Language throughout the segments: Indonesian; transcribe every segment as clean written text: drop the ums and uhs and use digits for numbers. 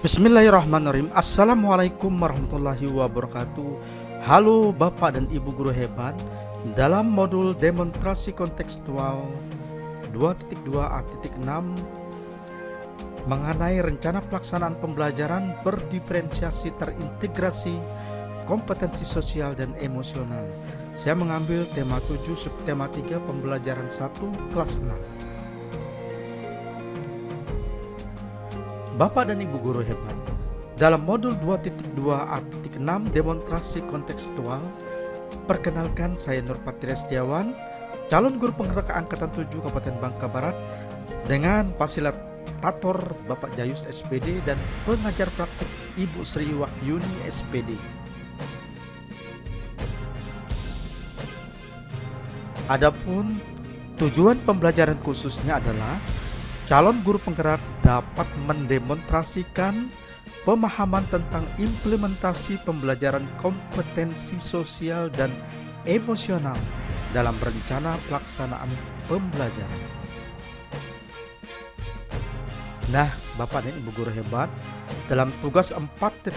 Bismillahirrahmanirrahim. Assalamualaikum warahmatullahi wabarakatuh. Halo Bapak dan Ibu guru hebat. Dalam modul demonstrasi kontekstual 2.2a.6 mengenai rencana pelaksanaan pembelajaran berdiferensiasi terintegrasi kompetensi sosial dan emosional, saya mengambil tema 7 subtema 3 pembelajaran 1 kelas 6. Bapak dan Ibu guru hebat, dalam modul 2.2a.6 demonstrasi kontekstual, perkenalkan saya Nur Patria Setiawan, calon guru penggerak angkatan 7 Kabupaten Bangka Barat, dengan fasilitator Bapak Jayus SPD dan pengajar praktik Ibu Sri Wahyuni SPD. Adapun tujuan pembelajaran khususnya adalah calon guru penggerak dapat mendemonstrasikan pemahaman tentang implementasi pembelajaran kompetensi sosial dan emosional dalam rencana pelaksanaan pembelajaran. Nah, Bapak dan Ibu guru hebat, dalam tugas 4.1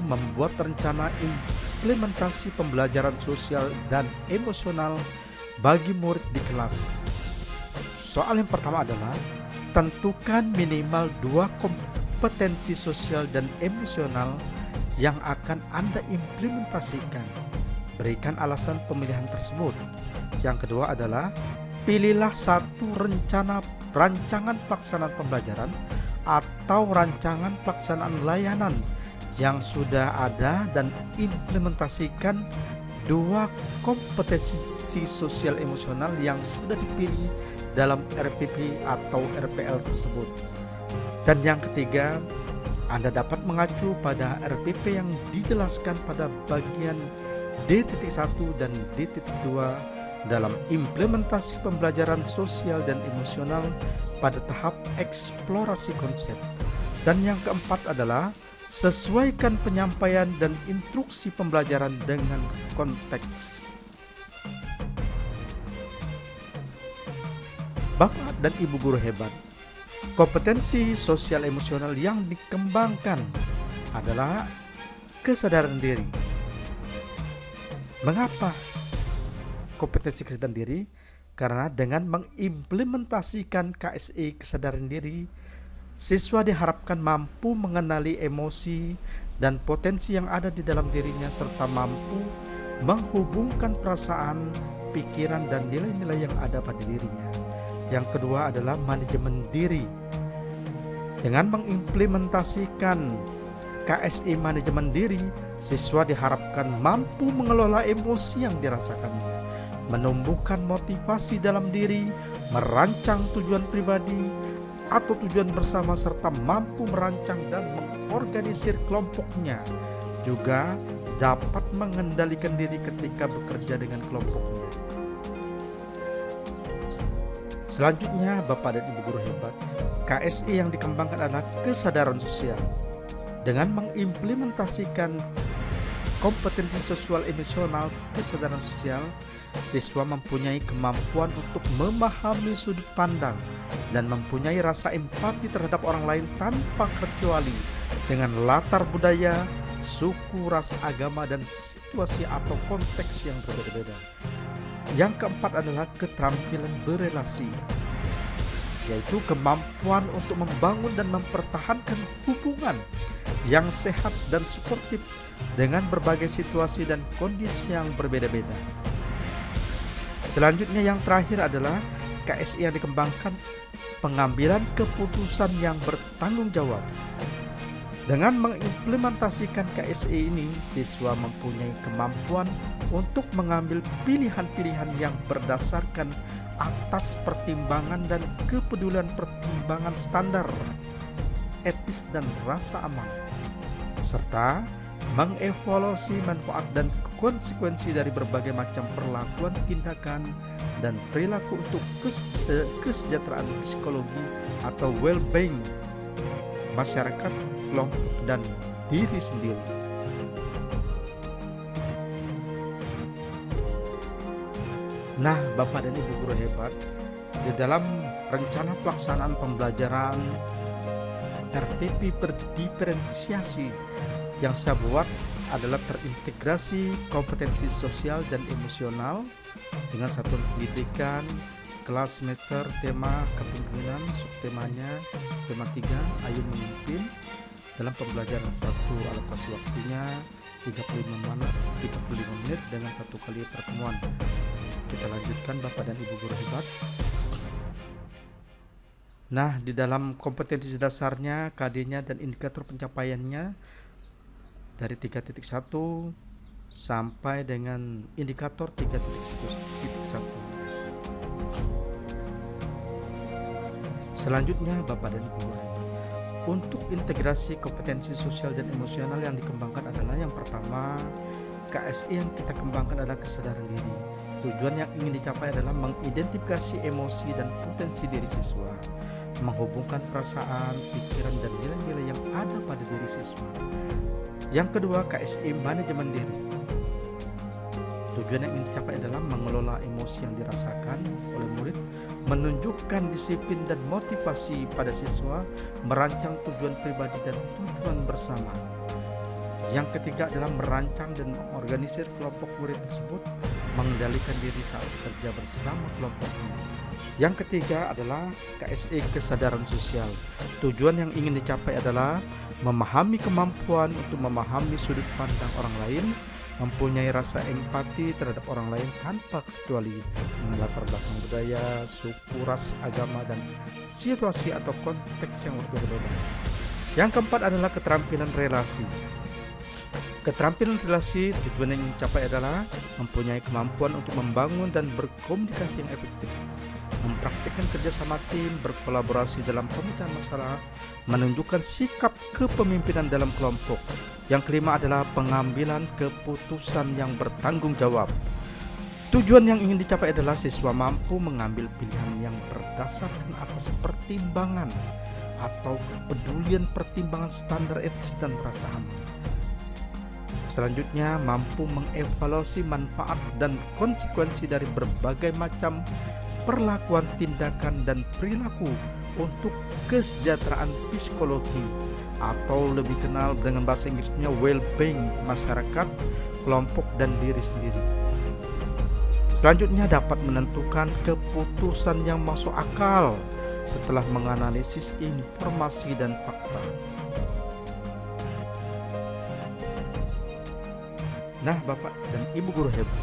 membuat rencana implementasi pembelajaran sosial dan emosional bagi murid di kelas. Soal yang pertama adalah tentukan minimal 2 kompetensi sosial dan emosional yang akan Anda implementasikan. Berikan alasan pemilihan tersebut. Yang kedua adalah pilihlah satu rancangan pelaksanaan pembelajaran atau rancangan pelaksanaan layanan yang sudah ada dan implementasikan 2 kompetensi sosial emosional yang sudah dipilih dalam RPP atau RPL tersebut. Dan yang ketiga, Anda dapat mengacu pada RPP yang dijelaskan pada bagian D.1 dan D.2 dalam implementasi pembelajaran sosial dan emosional pada tahap eksplorasi konsep. Dan yang keempat adalah sesuaikan penyampaian dan instruksi pembelajaran dengan konteks. Bapak dan Ibu guru hebat, kompetensi sosial emosional yang dikembangkan adalah kesadaran diri. Mengapa kompetensi kesadaran diri? Karena dengan mengimplementasikan KSE kesadaran diri, siswa diharapkan mampu mengenali emosi dan potensi yang ada di dalam dirinya serta mampu menghubungkan perasaan, pikiran, dan nilai-nilai yang ada pada dirinya. Yang kedua adalah manajemen diri. Dengan mengimplementasikan KSI manajemen diri, siswa diharapkan mampu mengelola emosi yang dirasakannya, menumbuhkan motivasi dalam diri, merancang tujuan pribadi atau tujuan bersama serta mampu merancang dan mengorganisir kelompoknya. Juga dapat mengendalikan diri ketika bekerja dengan kelompoknya. Selanjutnya, Bapak dan Ibu guru hebat, KSI yang dikembangkan adalah kesadaran sosial. Dengan mengimplementasikan kompetensi sosial emosional kesadaran sosial, siswa mempunyai kemampuan untuk memahami sudut pandang dan mempunyai rasa empati terhadap orang lain tanpa kecuali dengan latar budaya, suku, ras, agama, dan situasi atau konteks yang berbeda-beda. Yang keempat adalah keterampilan berelasi, yaitu kemampuan untuk membangun dan mempertahankan hubungan yang sehat dan suportif dengan berbagai situasi dan kondisi yang berbeda-beda. Selanjutnya yang terakhir adalah KSI yang dikembangkan pengambilan keputusan yang bertanggung jawab. Dengan mengimplementasikan KSI ini, siswa mempunyai kemampuan untuk mengambil pilihan-pilihan yang berdasarkan atas pertimbangan dan kepedulian pertimbangan standar, etis dan rasa aman, serta mengevaluasi manfaat dan konsekuensi dari berbagai macam perlakuan, tindakan, dan perilaku untuk kesejahteraan psikologi atau well-being masyarakat, kelompok, dan diri sendiri. Nah, Bapak dan Ibu guru hebat, di dalam rencana pelaksanaan pembelajaran RPP berdiferensiasi yang saya buat adalah terintegrasi kompetensi sosial dan emosional dengan satuan pendidikan, kelas semester, tema kepemimpinan, subtemanya, subtema 3, Ayo Memimpin. Dalam pembelajaran 1, alokasi waktunya 35 menit dengan 1 kali pertemuan. Kita lanjutkan Bapak dan Ibu guru hebat. Nah, di dalam kompetensi dasarnya, KD-nya dan indikator pencapaiannya dari 3.1 sampai dengan indikator 3.1. Selanjutnya Bapak dan Ibu guru hebat, untuk integrasi kompetensi sosial dan emosional yang dikembangkan adalah yang pertama, KSE yang kita kembangkan adalah kesadaran diri. Tujuan yang ingin dicapai adalah mengidentifikasi emosi dan potensi diri siswa, menghubungkan perasaan, pikiran, dan nilai-nilai yang ada pada diri siswa. Yang kedua, KSE manajemen diri. Tujuan yang ingin dicapai adalah mengelola emosi yang dirasakan oleh murid, menunjukkan disiplin dan motivasi pada siswa, merancang tujuan pribadi dan tujuan bersama. Yang ketiga adalah merancang dan mengorganisir kelompok murid tersebut, mengendalikan diri saat bekerja bersama kelompoknya. Yang ketiga adalah KSE kesadaran sosial. Tujuan yang ingin dicapai adalah memahami kemampuan untuk memahami sudut pandang orang lain, mempunyai rasa empati terhadap orang lain tanpa kecuali dengan latar belakang budaya, suku, ras, agama, dan situasi atau konteks yang berbeda. Yang keempat adalah keterampilan relasi. Keterampilan relasi tujuan yang ingin dicapai adalah mempunyai kemampuan untuk membangun dan berkomunikasi yang efektif, mempraktikkan kerjasama tim, berkolaborasi dalam pemecahan masalah, menunjukkan sikap kepemimpinan dalam kelompok. Yang kelima adalah pengambilan keputusan yang bertanggung jawab. Tujuan yang ingin dicapai adalah siswa mampu mengambil pilihan yang berdasarkan atas pertimbangan atau kepedulian pertimbangan standar etis dan perasaan. Selanjutnya, mampu mengevaluasi manfaat dan konsekuensi dari berbagai macam perlakuan, tindakan, dan perilaku untuk kesejahteraan psikologi atau lebih kenal dengan bahasa Inggrisnya well-being masyarakat, kelompok, dan diri sendiri. Selanjutnya, dapat menentukan keputusan yang masuk akal setelah menganalisis informasi dan fakta. Nah, Bapak dan Ibu guru hebat,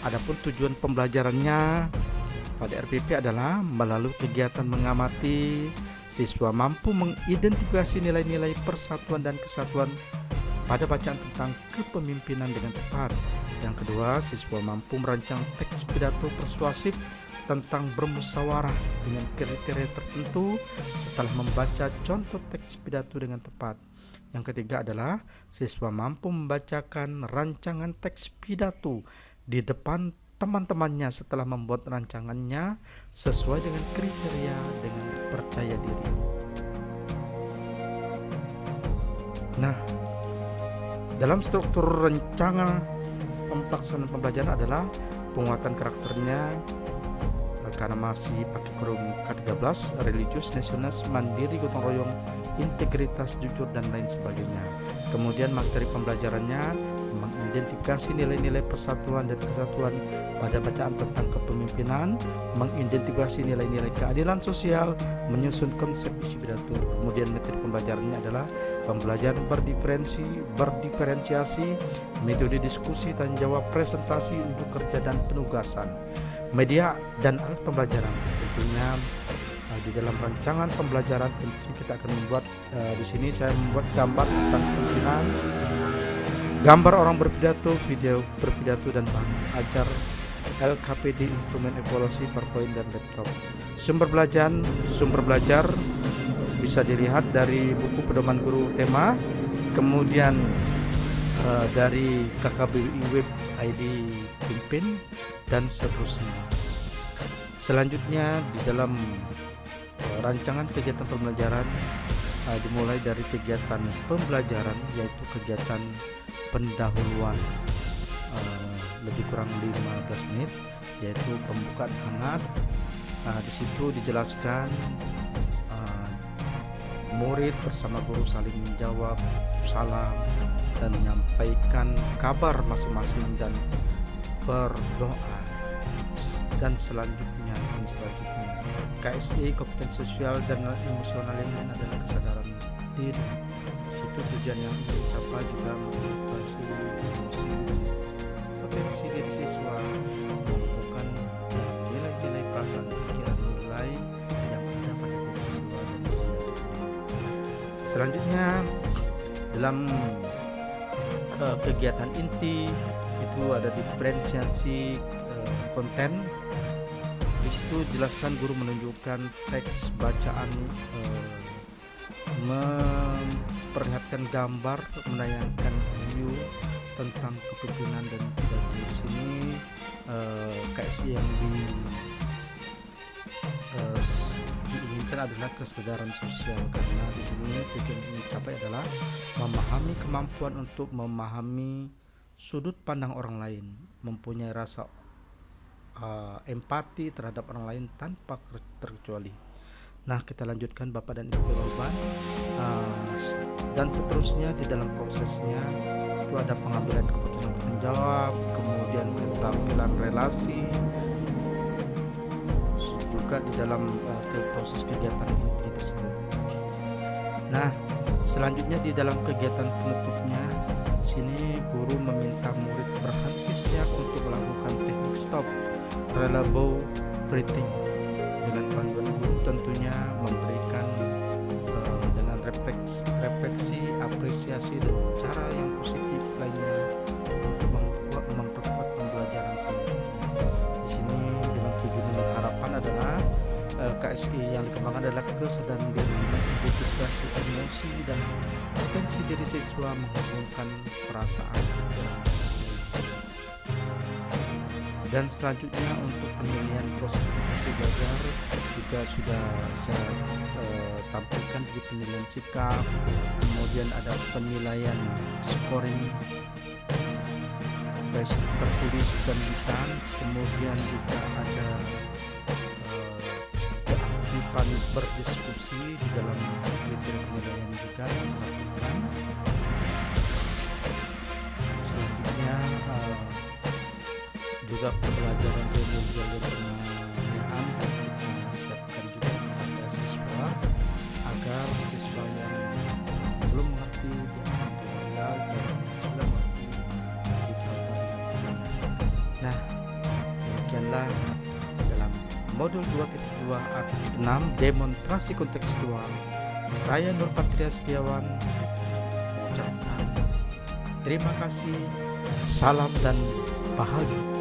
adapun tujuan pembelajarannya pada RPP adalah melalui kegiatan mengamati, siswa mampu mengidentifikasi nilai-nilai persatuan dan kesatuan pada bacaan tentang kepemimpinan dengan tepat. Yang kedua, siswa mampu merancang teks pidato persuasif tentang bermusyawarah dengan kriteria tertentu setelah membaca contoh teks pidato dengan tepat. Yang ketiga adalah siswa mampu membacakan rancangan teks pidato di depan teman-temannya setelah membuat rancangannya sesuai dengan kriteria dengan percaya diri. Nah, dalam struktur rancangan pelaksanaan pembelajaran adalah penguatan karakternya karena masih pakai kurikulum K13, religius, nasionalis, mandiri, gotong royong, integritas, jujur, dan lain sebagainya. Kemudian materi pembelajarannya mengidentifikasi nilai-nilai persatuan dan kesatuan pada bacaan tentang kepemimpinan, mengidentifikasi nilai-nilai keadilan sosial, menyusun konsep isi pidato. Kemudian materi pembelajarannya adalah pembelajaran berdiferensiasi, metode diskusi, tanya jawab, presentasi untuk kerja dan penugasan, media dan alat pembelajaran. Tentunya di dalam rancangan pembelajaran tentu kita akan membuat di sini saya membuat gambar tentang pimpinan, gambar orang berpidato, video berpidato, dan ajar LKPD, instrumen evaluasi, PowerPoint, dan laptop. Sumber belajar bisa dilihat dari buku pedoman guru tema, kemudian dari KKBI web ID Pimpin, dan seterusnya. Selanjutnya di dalam rancangan kegiatan pembelajaran dimulai dari kegiatan pembelajaran, yaitu kegiatan pendahuluan lebih kurang 15 menit, yaitu pembukaan hangat. Di situ dijelaskan murid bersama guru saling menjawab salam dan menyampaikan kabar masing-masing dan berdoa. Dan selanjutnya KSI, kompetensi sosial dan emosional yang lain adalah kesadaran diri. Situ tujuan yang dicapai juga mengevaluasi emosi dan potensi diri siswa, mengumpulkan dan nilai-nilai perasaan, pikiran, nilai yang ada pada diri siswa dan selanjutnya dalam kegiatan inti itu ada diferensiasi konten. Di situ jelaskan guru menunjukkan teks bacaan, memperlihatkan gambar, menayangkan video tentang kepemimpinan dan pidato. Di sini KSI yang diinginkan adalah kesadaran sosial, karena di sini tujuan yang dicapai adalah memahami kemampuan untuk memahami sudut pandang orang lain, mempunyai rasa empati terhadap orang lain tanpa terkecuali. Nah, kita lanjutkan Bapak dan Ibu Korban, dan seterusnya di dalam prosesnya itu ada pengambilan keputusan bertanggung jawab, kemudian keterampilan relasi, juga di dalam proses kegiatan inti tersebut. Nah, selanjutnya di dalam kegiatan penutupnya, di sini guru meminta murid berhenti sejenak untuk melakukan teknik stop reliable breathing. Dengan panduan guru tentunya memberikan dengan refleksi, apresiasi dan cara yang positif lainnya untuk memperkuat pembelajaran selanjutnya. Di sini dengan tujuan dan harapan adalah KSI yang dikembangkan adalah kesadaran diri, identifikasi emosi dan potensi diri siswa, menghubungkan perasaan, pikiran, dan selanjutnya untuk penilaian proses belajar juga sudah saya tampilkan di penilaian sikap, kemudian ada penilaian scoring tes tertulis dan lisan, kemudian juga ada keaktifan berdiskusi di dalam kriteria penilaian juga disebutkan. Selanjutnya juga pembelajaran remedial dan penganiayaan kita siapkan juga kepada siswa agar siswa yang belum mengerti di tutorial dan sudah mengerti di tutorial. Nah, demikianlah dalam modul 2.2 A.6 demonstrasi kontekstual. Saya Nur Patria Setiawan mengucapkan terima kasih, salam dan bahagia.